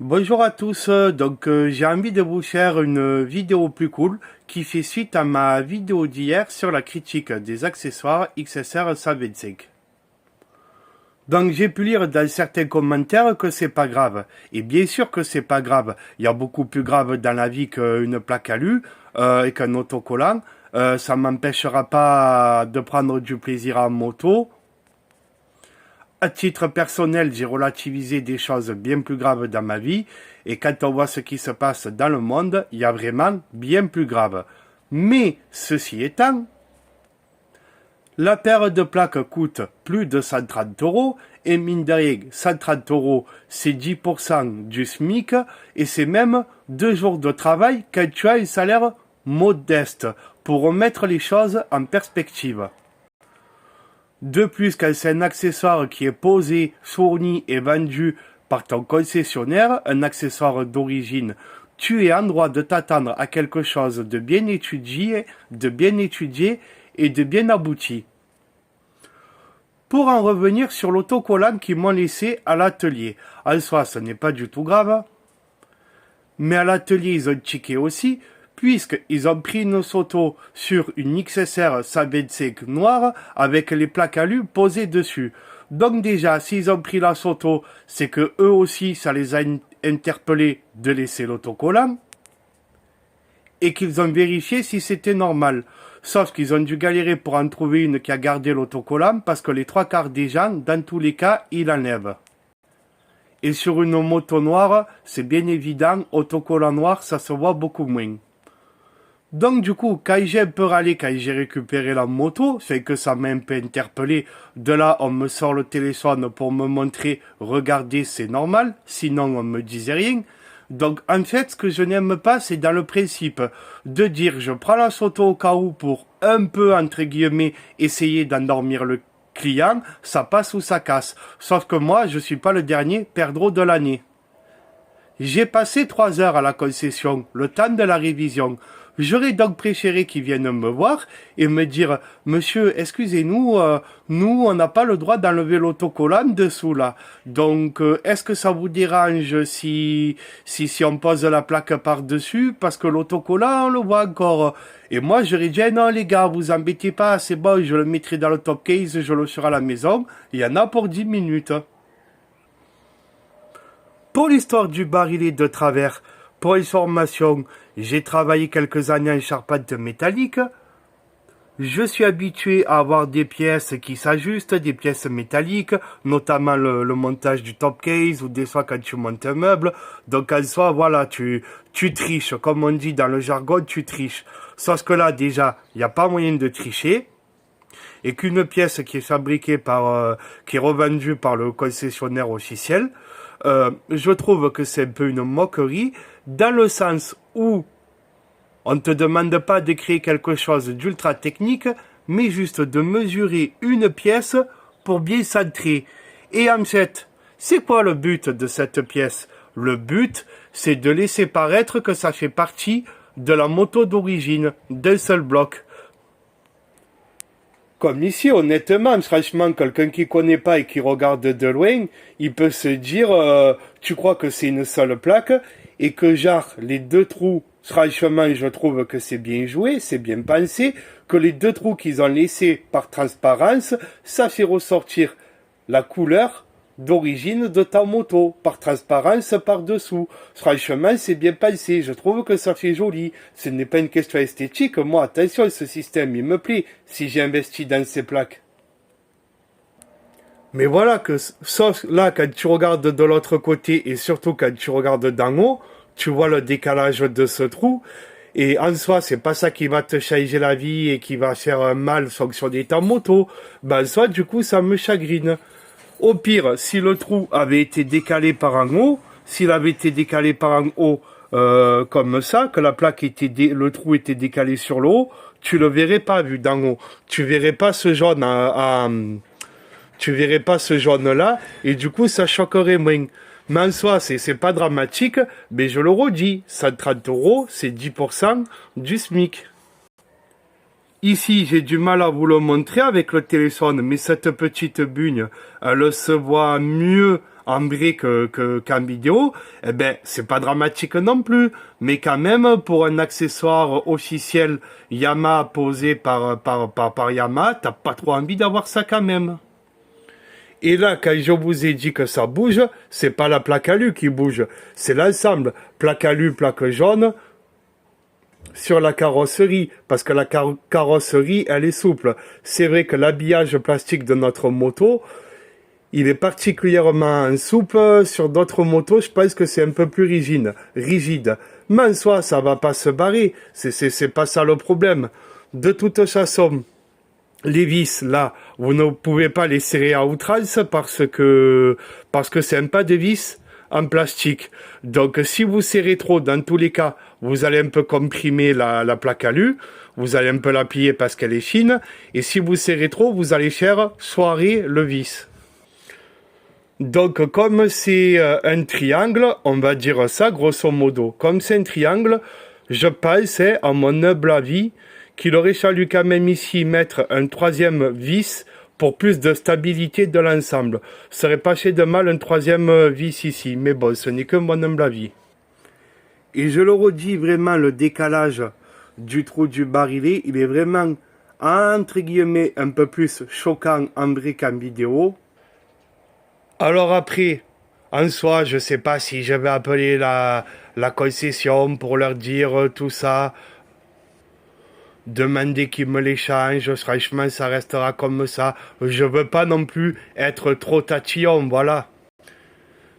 Bonjour à tous, j'ai envie de vous faire une vidéo plus cool qui fait suite à ma vidéo d'hier sur la critique des accessoires XSR 125. Donc j'ai pu lire dans certains commentaires que c'est pas grave. Et bien sûr que c'est pas grave. Il y a beaucoup plus grave dans la vie qu'une plaque alu et qu'un autocollant. Ça m'empêchera pas de prendre du plaisir en moto. À titre personnel, j'ai relativisé des choses bien plus graves dans ma vie, et quand on voit ce qui se passe dans le monde, il y a vraiment bien plus grave. Mais, ceci étant, la paire de plaques coûte plus de 130 euros, et mine de rien, 130 euros, c'est 10% du SMIC, et c'est même 2 jours de travail quand tu as un salaire modeste, pour remettre les choses en perspective. De plus, quand c'est un accessoire qui est posé, fourni et vendu par ton concessionnaire, un accessoire d'origine, tu es en droit de t'attendre à quelque chose de bien étudié et de bien abouti. Pour en revenir sur l'autocollant qu'ils m'ont laissé à l'atelier, en soi ce n'est pas du tout grave, mais à l'atelier ils ont checké aussi, puisqu'ils ont pris une photo sur une XSR 125 noire avec les plaques alu posées dessus. Donc déjà, s'ils ont pris la photo, c'est que eux aussi, ça les a interpellés de laisser l'autocollant et qu'ils ont vérifié si c'était normal. Sauf qu'ils ont dû galérer pour en trouver une qui a gardé l'autocollant parce que les 3/4 des gens, dans tous les cas, ils l'enlèvent. Et sur une moto noire, c'est bien évident, autocollant noir, ça se voit beaucoup moins. Donc du coup, quand j'ai un peu râlé, quand j'ai récupéré la moto, c'est que ça m'a un peu interpellé. De là, on me sort le téléphone pour me montrer, regardez, c'est normal, sinon on me disait rien. Donc en fait, ce que je n'aime pas, c'est dans le principe de dire, je prends la photo au cas où pour un peu, entre guillemets, essayer d'endormir le client, ça passe ou ça casse. Sauf que moi, je suis pas le dernier perdreau de l'année. J'ai passé 3 heures à la concession, le temps de la révision. J'aurais donc préféré qu'ils viennent me voir et me dire « Monsieur, excusez-nous, nous, on n'a pas le droit d'enlever l'autocollant dessous là. Donc, est-ce que ça vous dérange si on pose la plaque par-dessus parce que l'autocollant, on le voit encore ?» Et moi, j'aurais dit « Non, les gars, vous embêtez pas, c'est bon, je le mettrai dans le top case, je le ferai à la maison. Il y en a pour 10 minutes. » Pour l'histoire du barillet de travers, pour information, j'ai travaillé quelques années en charpente métallique. Je suis habitué à avoir des pièces qui s'ajustent, des pièces métalliques, notamment le montage du top case ou des fois quand tu montes un meuble. Donc en soi, voilà, tu triches, comme on dit dans le jargon, tu triches. Sauf que là, déjà, il n'y a pas moyen de tricher. Et qu'une pièce qui est fabriquée qui est revendue par le concessionnaire officiel, je trouve que c'est un peu une moquerie, dans le sens où on ne te demande pas de créer quelque chose d'ultra technique, mais juste de mesurer une pièce pour bien centrer. Et en fait, c'est quoi le but de cette pièce? Le but, c'est de laisser paraître que ça fait partie de la moto d'origine, d'un seul bloc. Comme ici, honnêtement, franchement, quelqu'un qui connaît pas et qui regarde de loin, il peut se dire, tu crois que c'est une seule plaque, et que genre, les deux trous, franchement, je trouve que c'est bien joué, c'est bien pensé, que les deux trous qu'ils ont laissés par transparence, ça fait ressortir la couleur d'origine de ta moto, par transparence par-dessous. Franchement, c'est bien pensé, je trouve que ça fait joli. Ce n'est pas une question esthétique, moi, attention, ce système, il me plaît, si j'ai investi dans ces plaques. Mais voilà que, sauf là, quand tu regardes de l'autre côté, et surtout quand tu regardes d'en haut, tu vois le décalage de ce trou, et en soi, c'est pas ça qui va te changer la vie et qui va faire mal fonctionner ta moto. Ben, soit, du coup, ça me chagrine. Au pire, si le trou avait été décalé par en haut, s'il avait été décalé par en haut comme ça, que la plaque le trou était décalé sur le haut, tu le verrais pas vu d'en haut. Tu verrais pas ce jaune tu verrais pas ce jaune là, et du coup ça choquerait moins. Mais en soi, c'est pas dramatique, mais je le redis, 130 euros, c'est 10% du SMIC. Ici, j'ai du mal à vous le montrer avec le téléphone, mais cette petite bugne, elle se voit mieux en vrai qu'en vidéo, eh ben, c'est pas dramatique non plus. Mais quand même, pour un accessoire officiel Yamaha posé par Yamaha, t'as pas trop envie d'avoir ça quand même. Et là, quand je vous ai dit que ça bouge, c'est pas la plaque alu qui bouge, c'est l'ensemble. Plaque alu, plaque jaune, sur la carrosserie, parce que la carrosserie, elle est souple. C'est vrai que l'habillage plastique de notre moto, il est particulièrement souple. Sur d'autres motos, je pense que c'est un peu plus rigide. Mais en soi, ça va pas se barrer. C'est pas ça le problème. De toute façon, les vis, là, vous ne pouvez pas les serrer à outrance parce que c'est un pas de vis en plastique. Donc, si vous serrez trop, dans tous les cas, vous allez un peu comprimer la plaque alu. Vous allez un peu la plier parce qu'elle est fine. Et si vous serrez trop, vous allez faire soirer le vis. Donc, comme c'est un triangle, on va dire ça grosso modo. Comme c'est un triangle, je pense, à mon humble avis, qu'il aurait fallu quand même ici mettre un troisième vis pour plus de stabilité de l'ensemble. Ça aurait pas fait de mal un troisième vis ici, mais bon, ce n'est que mon humble avis. Et je le redis, vraiment, le décalage du trou du barillet, il est vraiment, entre guillemets, un peu plus choquant en vrai qu'en vidéo. Alors après, en soi, je sais pas si je vais appeler la concession pour leur dire tout ça. Demander qu'ils me l'échangent, franchement, ça restera comme ça. Je veux pas non plus être trop tatillon, voilà.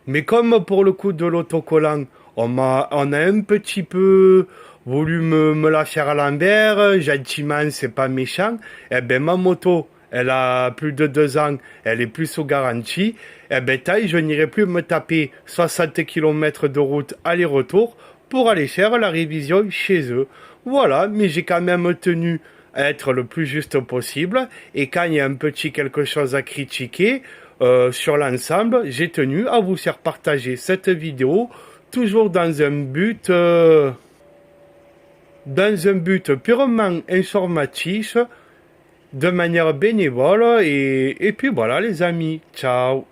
Mais comme pour le coup de l'autocollant, on a un petit peu voulu me la faire à l'envers, gentiment, c'est pas méchant. Eh ben, ma moto, elle a plus de 2 ans, elle est plus sous garantie. Eh ben, taille, je n'irai plus me taper 60 km de route aller-retour pour aller faire la révision chez eux. Voilà, mais j'ai quand même tenu à être le plus juste possible. Et quand il y a un petit quelque chose à critiquer sur l'ensemble, j'ai tenu à vous faire partager cette vidéo, toujours dans un but purement informatif, de manière bénévole. Et puis voilà les amis, ciao.